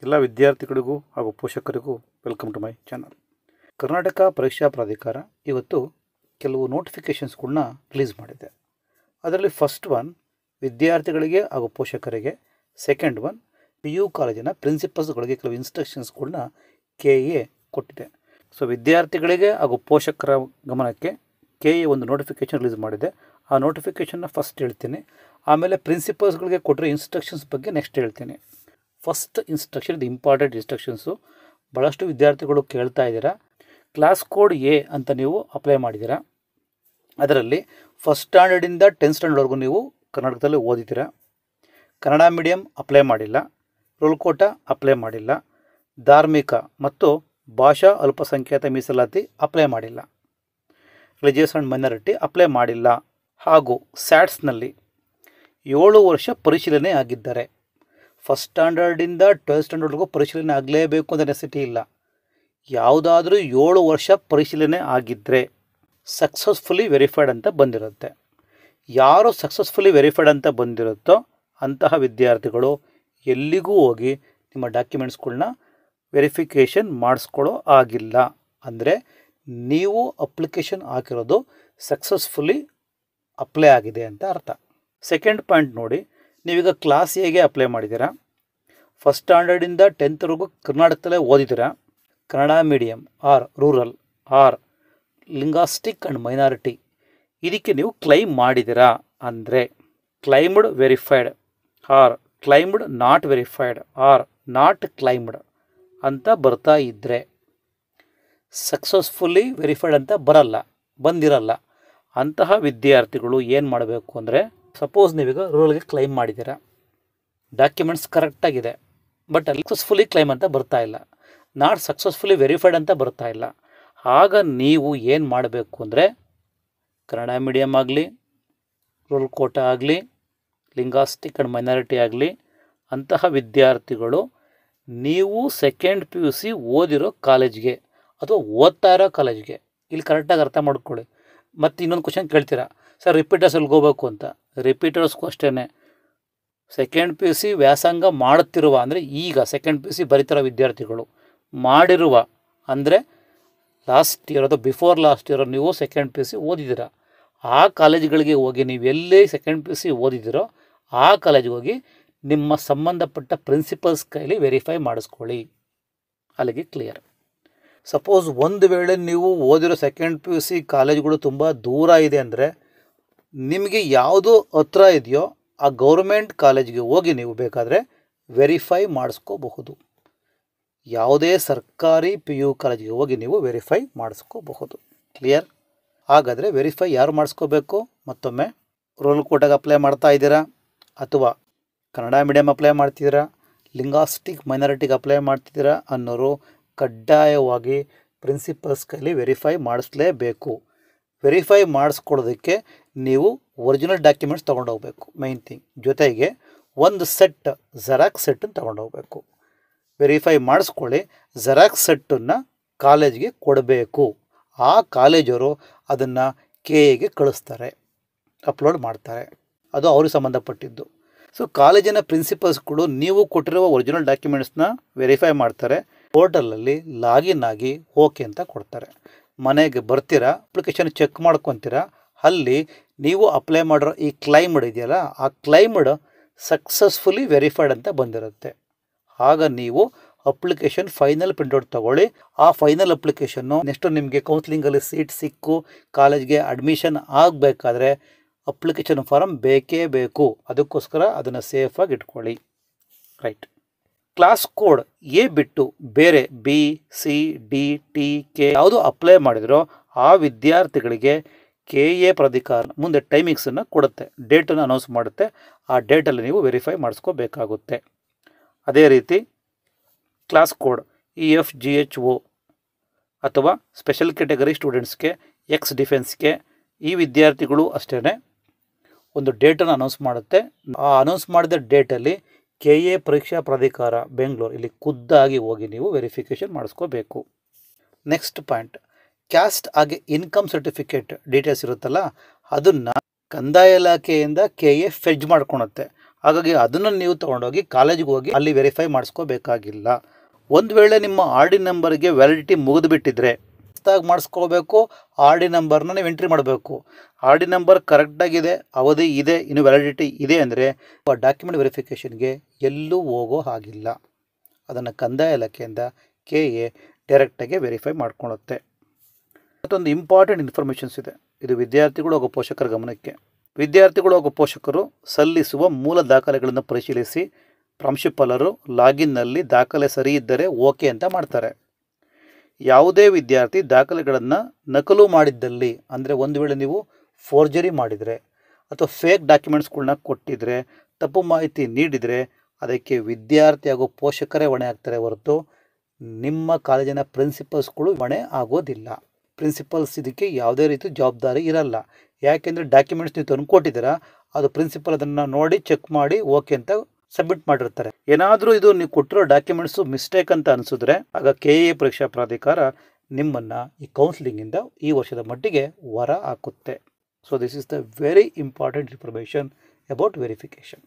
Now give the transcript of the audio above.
ಎಲ್ಲ ವಿದ್ಯಾರ್ಥಿಗಳಿಗೂ ಹಾಗೂ ಪೋಷಕರಿಗೂ welcome to my channel. Karnataka ಪರೀಕ್ಷಾ ಪ್ರಾಧಿಕಾರ ಇವತ್ತು ಕೆಲವು ನೋಟಿಫಿಕೇಷನ್ಸ್ಗಳನ್ನ ರಿಲೀಸ್ ಮಾಡಿದೆ. ಅದರಲ್ಲಿ ಫಸ್ಟ್ ಒನ್ ವಿದ್ಯಾರ್ಥಿಗಳಿಗೆ ಹಾಗೂ ಪೋಷಕರಿಗೆ, ಸೆಕೆಂಡ್ ಒನ್ PU ಕಾಲೇಜಿನ ಪ್ರಿನ್ಸಿಪಲ್ಸ್ಗಳಿಗೆ ಕೆಲವು ಇನ್ಸ್ಟ್ರಕ್ಷನ್ಸ್ಗಳನ್ನ KA ಕೊಟ್ಟಿದೆ. ಸೊ ವಿದ್ಯಾರ್ಥಿಗಳಿಗೆ ಹಾಗೂ ಪೋಷಕರ ಗಮನಕ್ಕೆ KA ಒಂದು ನೋಟಿಫಿಕೇಷನ್ ರಿಲೀಸ್ ಮಾಡಿದೆ. ಆ ನೋಟಿಫಿಕೇಷನ್ನ ಫಸ್ಟ್ ಹೇಳ್ತೀನಿ, ಆಮೇಲೆ ಪ್ರಿನ್ಸಿಪಲ್ಸ್ಗಳಿಗೆ ಕೊಟ್ಟಿರೋ ಇನ್ಸ್ಟ್ರಕ್ಷನ್ಸ್ ಬಗ್ಗೆ ನೆಕ್ಸ್ಟ್ ಹೇಳ್ತೀನಿ. ಫಸ್ಟ್ ಇನ್ಸ್ಟ್ರಕ್ಷನ್, ಇದು ಇಂಪಾರ್ಟೆಂಟ್ ಇನ್ಸ್ಟ್ರಕ್ಷನ್ಸು. ಭಾಳಷ್ಟು ವಿದ್ಯಾರ್ಥಿಗಳು ಕೇಳ್ತಾ ಇದ್ದೀರಾ. ಕ್ಲಾಸ್ ಕೋಡ್ A ಅಂತ ನೀವು ಅಪ್ಲೈ ಮಾಡಿದ್ದೀರಾ. ಅದರಲ್ಲಿ ಫಸ್ಟ್ ಸ್ಟ್ಯಾಂಡರ್ಡಿಂದ 10th ಸ್ಟ್ಯಾಂಡರ್ಡ್ವರೆಗೂ ನೀವು ಕರ್ನಾಟಕದಲ್ಲಿ ಓದಿದ್ದೀರಾ. ಕನ್ನಡ ಮೀಡಿಯಂ ಅಪ್ಲೈ ಮಾಡಿಲ್ಲ, ರೋಲ್ ಕೋಟಾ ಅಪ್ಲೈ ಮಾಡಿಲ್ಲ, ಧಾರ್ಮಿಕ ಮತ್ತು ಭಾಷಾ ಅಲ್ಪಸಂಖ್ಯಾತ ಮೀಸಲಾತಿ ಅಪ್ಲೈ ಮಾಡಿಲ್ಲ, ರಿಲಿಜಿಯಸ್ ಆ್ಯಂಡ್ ಮೈನಾರಿಟಿ ಅಪ್ಲೈ ಮಾಡಿಲ್ಲ, ಹಾಗೂ ಸ್ಯಾಟ್ಸ್ನಲ್ಲಿ 7 ವರ್ಷ ಪರಿಶೀಲನೆ ಆಗಿದ್ದಾರೆ. ಫಸ್ಟ್ ಸ್ಟ್ಯಾಂಡರ್ಡಿಂದ 12th ಸ್ಟ್ಯಾಂಡರ್ಡ್ವರೆಗೂ ಪರಿಶೀಲನೆ ಆಗಲೇಬೇಕು ಅಂತ ನೆಸಿಟಿ ಇಲ್ಲ. ಯಾವುದಾದ್ರೂ 7 ವರ್ಷ ಪರಿಶೀಲನೆ ಆಗಿದ್ದರೆ ಸಕ್ಸಸ್ಫುಲಿ ವೆರಿಫೈಡ್ ಅಂತ ಬಂದಿರುತ್ತೆ. ಯಾರು ಸಕ್ಸಸ್ಫುಲಿ ವೆರಿಫೈಡ್ ಅಂತ ಬಂದಿರುತ್ತೋ ಅಂತಹ ವಿದ್ಯಾರ್ಥಿಗಳು ಎಲ್ಲಿಗೂ ಹೋಗಿ ನಿಮ್ಮ ಡಾಕ್ಯುಮೆಂಟ್ಸ್ಗಳನ್ನ ವೆರಿಫಿಕೇಷನ್ ಮಾಡಿಸ್ಕೊಳ್ಳೋ ಆಗಿಲ್ಲ. ಅಂದರೆ ನೀವು ಅಪ್ಲಿಕೇಶನ್ ಹಾಕಿರೋದು ಸಕ್ಸಸ್ಫುಲಿ ಅಪ್ಲೈ ಆಗಿದೆ ಅಂತ ಅರ್ಥ. ಸೆಕೆಂಡ್ ಪಾಯಿಂಟ್ ನೋಡಿ, ನೀವೀಗ ಕ್ಲಾಸ್ Aಗೆ ಅಪ್ಲೈ ಮಾಡಿದ್ದೀರಾ. ಫಸ್ಟ್ ಸ್ಟ್ಯಾಂಡರ್ಡಿಂದ 10th ಕರ್ನಾಟಕದಲ್ಲೇ ಓದಿದ್ದೀರಾ. Kannada medium or rural or linguistic and minority ಇದಕ್ಕೆ ನೀವು ಕ್ಲೈಮ್ ಮಾಡಿದ್ದೀರಾ ಅಂದರೆ claimed verified or claimed not verified or not claimed ಅಂತ ಬರ್ತಾ ಇದ್ದರೆ ಸಕ್ಸಸ್ಫುಲಿ ವೆರಿಫೈಡ್ ಅಂತ ಬಂದಿರಲ್ಲ. ಅಂತಹ ವಿದ್ಯಾರ್ಥಿಗಳು ಏನು ಮಾಡಬೇಕು ಅಂದರೆ, ಸಪೋಸ್ ನೀವೀಗ ರೂರಲ್ಗೆ ಕ್ಲೈಮ್ ಮಾಡಿದ್ದೀರಾ, ಡಾಕ್ಯುಮೆಂಟ್ಸ್ ಕರೆಕ್ಟಾಗಿದೆ, ಬಟ್ ಅಲ್ಲಿ ಸಕ್ಸಸ್ಫುಲಿ ಕ್ಲೈಮ್ ಅಂತ ಬರ್ತಾ ಇಲ್ಲ, ನಾಟ್ ಸಕ್ಸಸ್ಫುಲಿ ವೆರಿಫೈಡ್ ಅಂತ ಬರ್ತಾ ಇಲ್ಲ. ಆಗ ನೀವು ಏನು ಮಾಡಬೇಕು ಅಂದರೆ, ಕನ್ನಡ ಮೀಡಿಯಮ್ ಆಗಲಿ, ರೋಲ್ ಕೋಟಾ ಆಗಲಿ, ಲಿಂಗಾಸ್ಟಿಕ್ ಆ್ಯಂಡ್ ಮೈನಾರಿಟಿ ಆಗಲಿ, ಅಂತಹ ವಿದ್ಯಾರ್ಥಿಗಳು ನೀವು ಸೆಕೆಂಡ್ PUC ಓದಿರೋ ಕಾಲೇಜ್ಗೆ ಅಥವಾ ಓದ್ತಾ ಇರೋ ಕಾಲೇಜ್ಗೆ, ಇಲ್ಲಿ ಕರೆಕ್ಟಾಗಿ ಅರ್ಥ ಮಾಡ್ಕೊಳ್ಳಿ. ಮತ್ತು ಇನ್ನೊಂದು ಕ್ವಶನ್ ಕೇಳ್ತೀರಾ, ಸರ್ ರಿಪೀಟರ್ಸಲ್ಲಿ ಹೋಗ್ಬೇಕು ಅಂತ. ರಿಪೀಟರ್ಸ್ಗೂ ಅಷ್ಟೇ, ಸೆಕೆಂಡ್ PUC ವ್ಯಾಸಂಗ ಮಾಡುತ್ತಿರುವ ಅಂದರೆ ಈಗ ಸೆಕೆಂಡ್ PUC ಬರೀತಿರೋ ವಿದ್ಯಾರ್ಥಿಗಳು ಮಾಡಿರುವ ಅಂದರೆ ಲಾಸ್ಟ್ ಇಯರ್ ಅಥವಾ ಬಿಫೋರ್ ಲಾಸ್ಟ್ ಇಯರ್ ನೀವು ಸೆಕೆಂಡ್ PUC ಓದಿದ್ದೀರಾ, ಆ ಕಾಲೇಜ್ಗಳಿಗೆ ಹೋಗಿ ನೀವು ಎಲ್ಲಿ ಸೆಕೆಂಡ್ PUC ಓದಿದ್ದೀರೋ ಆ ಕಾಲೇಜ್ಗೆ ಹೋಗಿ ನಿಮ್ಮ ಸಂಬಂಧಪಟ್ಟ ಪ್ರಿನ್ಸಿಪಲ್ಸ್ ಕೈಲಿ ವೆರಿಫೈ ಮಾಡಿಸ್ಕೊಳ್ಳಿ. ಅಲ್ಲಿಗೆ ಕ್ಲಿಯರ್. ಸಪೋಸ್ ಒಂದು ವೇಳೆ ನೀವು ಓದಿರೋ ಸೆಕೆಂಡ್ PUC ಕಾಲೇಜ್ಗಳು ತುಂಬ ದೂರ ಇದೆ ಅಂದರೆ, ನಿಮಗೆ ಯಾವುದು ಹತ್ರ ಇದೆಯೋ ಆ ಗೌರ್ಮೆಂಟ್ ಕಾಲೇಜ್ಗೆ ಹೋಗಿ ನೀವು ಬೇಕಾದರೆ ವೆರಿಫೈ ಮಾಡಿಸ್ಕೋಬಹುದು. ಯಾವುದೇ ಸರ್ಕಾರಿ PU ಕಾಲೇಜ್ಗೆ ಹೋಗಿ ನೀವು ವೆರಿಫೈ ಮಾಡಿಸ್ಕೋಬಹುದು. ಕ್ಲಿಯರ್? ಹಾಗಾದರೆ ವೆರಿಫೈ ಯಾರು ಮಾಡಿಸ್ಕೋಬೇಕು? ಮತ್ತೊಮ್ಮೆ, ರೋಲ್ ಕೋಟಾಗೆ ಅಪ್ಲೈ ಮಾಡ್ತಾ ಇದ್ದೀರಾ ಅಥವಾ ಕನ್ನಡ ಮೀಡಿಯಮ್ ಅಪ್ಲೈ ಮಾಡ್ತಿದ್ದೀರಾ, ಲಿಂಗಾಸ್ಟಿಕ್ ಮೈನಾರಿಟಿಗೆ ಅಪ್ಲೈ ಮಾಡ್ತಿದ್ದೀರಾ ಅನ್ನೋರು ಕಡ್ಡಾಯವಾಗಿ ಪ್ರಿನ್ಸಿಪಲ್ಸ್ ಕೈಲಿ ವೆರಿಫೈ ಮಾಡಿಸ್ಲೇಬೇಕು. ವೆರಿಫೈ ಮಾಡಿಸ್ಕೊಳ್ಳೋದಕ್ಕೆ ನೀವು ಒರಿಜಿನಲ್ ಡಾಕ್ಯುಮೆಂಟ್ಸ್ ತೊಗೊಂಡೋಗ್ಬೇಕು, ಮೈನ್ ಥಿಂಗ್. ಜೊತೆಗೆ ಒಂದು ಸೆಟ್ ಜೆರಾಕ್ಸ್ ಸೆಟ್ಟನ್ನು ತೊಗೊಂಡೋಗ್ಬೇಕು. ವೆರಿಫೈ ಮಾಡಿಸ್ಕೊಳ್ಳಿ, ಜೆರಾಕ್ಸ್ ಸೆಟ್ಟನ್ನು ಕಾಲೇಜ್ಗೆ ಕೊಡಬೇಕು. ಆ ಕಾಲೇಜವರು ಅದನ್ನು KAಗೆ ಕಳಿಸ್ತಾರೆ, ಅಪ್ಲೋಡ್ ಮಾಡ್ತಾರೆ. ಅದು ಅವ್ರಿಗೆ ಸಂಬಂಧಪಟ್ಟಿದ್ದು. ಸೊ ಕಾಲೇಜಿನ ಪ್ರಿನ್ಸಿಪಲ್ಸ್ಗಳು ನೀವು ಕೊಟ್ಟಿರುವ ಒರಿಜಿನಲ್ ಡಾಕ್ಯುಮೆಂಟ್ಸ್ನ ವೆರಿಫೈ ಮಾಡ್ತಾರೆ. ಪೋರ್ಟಲಲ್ಲಿ ಲಾಗಿನ್ ಆಗಿ ಓಕೆ ಅಂತ ಕೊಡ್ತಾರೆ. ಮನೆಗೆ ಬರ್ತೀರಾ, ಅಪ್ಲಿಕೇಶನ್ ಚೆಕ್ ಮಾಡ್ಕೊತೀರಾ, ಅಲ್ಲಿ ನೀವು ಅಪ್ಲೈ ಮಾಡಿರೋ ಈ ಕ್ಲೈಮ್ಡ್ ಇದೆಯಲ್ಲ, ಆ ಕ್ಲೈಮ್ಡ್ ಸಕ್ಸಸ್ಫುಲಿ ವೆರಿಫೈಡ್ ಅಂತ ಬಂದಿರುತ್ತೆ. ಆಗ ನೀವು ಅಪ್ಲಿಕೇಶನ್ ಫೈನಲ್ ಪ್ರಿಂಟೌಟ್ ತೊಗೊಳ್ಳಿ. ಆ ಫೈನಲ್ ಅಪ್ಲಿಕೇಶನ್ನು ನೆಕ್ಸ್ಟು ನಿಮಗೆ ಕೌನ್ಸಿಲಿಂಗಲ್ಲಿ ಸೀಟ್ ಸಿಕ್ಕು ಕಾಲೇಜ್ಗೆ ಅಡ್ಮಿಷನ್ ಆಗಬೇಕಾದ್ರೆ ಅಪ್ಲಿಕೇಶನ್ ಫಾರಮ್ ಬೇಕೇ ಬೇಕು. ಅದಕ್ಕೋಸ್ಕರ ಅದನ್ನು ಸೇಫಾಗಿ ಇಟ್ಕೊಳ್ಳಿ. ರೈಟ್. ಕ್ಲಾಸ್ ಕೋಡ್ A ಬಿಟ್ಟು ಬೇರೆ B, C, D, T, K ಯಾವುದು ಅಪ್ಲೈ ಮಾಡಿದ್ರೋ ಆ ವಿದ್ಯಾರ್ಥಿಗಳಿಗೆ KA ಪ್ರಾಧಿಕಾರ ಮುಂದೆ ಟೈಮಿಂಗ್ಸನ್ನು ಕೊಡುತ್ತೆ, ಡೇಟನ್ನು ಅನೌನ್ಸ್ ಮಾಡುತ್ತೆ. ಆ ಡೇಟಲ್ಲಿ ನೀವು ವೆರಿಫೈ ಮಾಡಿಸ್ಕೋಬೇಕಾಗುತ್ತೆ. ಅದೇ ರೀತಿ ಕ್ಲಾಸ್ ಕೋಡ್ EF, GHO ಅಥವಾ ಸ್ಪೆಷಲ್ ಕ್ಯಾಟಗರಿ ಸ್ಟೂಡೆಂಟ್ಸ್ಗೆ, ಎಕ್ಸ್ ಡಿಫೆನ್ಸ್ಗೆ ಈ ವಿದ್ಯಾರ್ಥಿಗಳು ಅಷ್ಟೇ ಒಂದು ಡೇಟನ್ನು ಅನೌನ್ಸ್ ಮಾಡುತ್ತೆ. ಆ ಅನೌನ್ಸ್ ಮಾಡಿದ ಡೇಟಲ್ಲಿ KA ಪರೀಕ್ಷಾ ಪ್ರಾಧಿಕಾರ ಬೆಂಗಳೂರು ಇಲ್ಲಿ ಖುದ್ದಾಗಿ ಹೋಗಿ ನೀವು ವೆರಿಫಿಕೇಷನ್ ಮಾಡಿಸ್ಕೋಬೇಕು. ನೆಕ್ಸ್ಟ್ ಪಾಯಿಂಟ್, ಕ್ಯಾಸ್ಟ್ ಹಾಗೆ ಇನ್ಕಮ್ ಸರ್ಟಿಫಿಕೇಟ್ ಡೀಟೇಲ್ಸ್ ಇರುತ್ತಲ್ಲ, ಅದನ್ನು ಕಂದಾಯ ಇಲಾಖೆಯಿಂದ KA ಫೆಜ್ ಮಾಡ್ಕೊಳುತ್ತೆ. ಹಾಗಾಗಿ ಅದನ್ನು ನೀವು ತೊಗೊಂಡೋಗಿ ಕಾಲೇಜಿಗೆ ಹೋಗಿ ಅಲ್ಲಿ ವೆರಿಫೈ ಮಾಡಿಸ್ಕೋಬೇಕಾಗಿಲ್ಲ. ಒಂದು ವೇಳೆ ನಿಮ್ಮ ಆರ್ ಡಿ ನಂಬರ್ಗೆ ವ್ಯಾಲಿಡಿಟಿ ಮುಗಿದುಬಿಟ್ಟಿದ್ರೆ ಹೊಸದಾಗಿ ಮಾಡಿಸ್ಕೋಬೇಕು. ಆರ್ ಡಿ ನಂಬರ್ನ ನೀವು ಎಂಟ್ರಿ ಮಾಡಬೇಕು. ಆರ್ ಡಿ ನಂಬರ್ ಕರೆಕ್ಟಾಗಿದೆ, ಅವಧಿ ಇದೆ, ಇನ್ನು ವ್ಯಾಲಿಡಿಟಿ ಇದೆ ಅಂದರೆ ಡಾಕ್ಯುಮೆಂಟ್ ವೆರಿಫಿಕೇಷನ್ಗೆ ಎಲ್ಲೂ ಹೋಗೋ ಹಾಗಿಲ್ಲ. ಅದನ್ನು ಕಂದಾಯ ಇಲಾಖೆಯಿಂದ KA ಡೈರೆಕ್ಟಾಗಿ ವೆರಿಫೈ ಮಾಡ್ಕೊಳುತ್ತೆ. ಮತ್ತೊಂದು ಇಂಪಾರ್ಟೆಂಟ್ ಇನ್ಫಾರ್ಮೇಷನ್ಸ್ ಇದೆ. ಇದು ವಿದ್ಯಾರ್ಥಿಗಳು ಹಾಗೂ ಪೋಷಕರ ಗಮನಕ್ಕೆ. ವಿದ್ಯಾರ್ಥಿಗಳು ಹಾಗೂ ಪೋಷಕರು ಸಲ್ಲಿಸುವ ಮೂಲ ದಾಖಲೆಗಳನ್ನು ಪರಿಶೀಲಿಸಿ ಪ್ರಾಂಶುಪಾಲರು ಲಾಗಿನ್ನಲ್ಲಿ ದಾಖಲೆ ಸರಿ ಇದ್ದರೆ ಓಕೆ ಅಂತ ಮಾಡ್ತಾರೆ. ಯಾವುದೇ ವಿದ್ಯಾರ್ಥಿ ದಾಖಲೆಗಳನ್ನು ನಕಲು ಮಾಡಿದ್ದಲ್ಲಿ, ಅಂದರೆ ಒಂದು ವೇಳೆ ನೀವು ಫೋರ್ಜರಿ ಮಾಡಿದರೆ ಅಥವಾ ಫೇಕ್ ಡಾಕ್ಯುಮೆಂಟ್ಸ್ಗಳನ್ನ ಕೊಟ್ಟಿದ್ರೆ, ತಪ್ಪು ಮಾಹಿತಿ ನೀಡಿದರೆ ಅದಕ್ಕೆ ವಿದ್ಯಾರ್ಥಿ ಹಾಗೂ ಪೋಷಕರೇ ಹೊಣೆ ಆಗ್ತಾರೆ ಹೊರತು ನಿಮ್ಮ ಕಾಲೇಜಿನ ಪ್ರಿನ್ಸಿಪಲ್ಸ್ಗಳು ಹೊಣೆ ಆಗೋದಿಲ್ಲ. ಪ್ರಿನ್ಸಿಪಲ್ಸ್ ಇದಕ್ಕೆ ಯಾವುದೇ ರೀತಿ ಜವಾಬ್ದಾರಿ ಇರಲ್ಲ. ಯಾಕೆಂದರೆ ಡಾಕ್ಯುಮೆಂಟ್ಸ್ ನೀವು ತಂದು ಕೊಟ್ಟಿದ್ದೀರಾ, ಅದು ಪ್ರಿನ್ಸಿಪಲ್ ಅದನ್ನು ನೋಡಿ ಚೆಕ್ ಮಾಡಿ ಓಕೆ ಅಂತ ಸಬ್ಮಿಟ್ ಮಾಡಿರ್ತಾರೆ. ಏನಾದರೂ ಇದು ನೀವು ಕೊಟ್ಟಿರೋ ಡಾಕ್ಯುಮೆಂಟ್ಸು ಮಿಸ್ಟೇಕ್ ಅಂತ ಅನಿಸಿದ್ರೆ ಆಗ KA ಪರೀಕ್ಷಾ ಪ್ರಾಧಿಕಾರ ನಿಮ್ಮನ್ನು ಈ ಕೌನ್ಸಿಲಿಂಗಿಂದ ಈ ವರ್ಷದ ಮಟ್ಟಿಗೆ ಹೊರ ಹಾಕುತ್ತೆ. So this is the very important information about verification.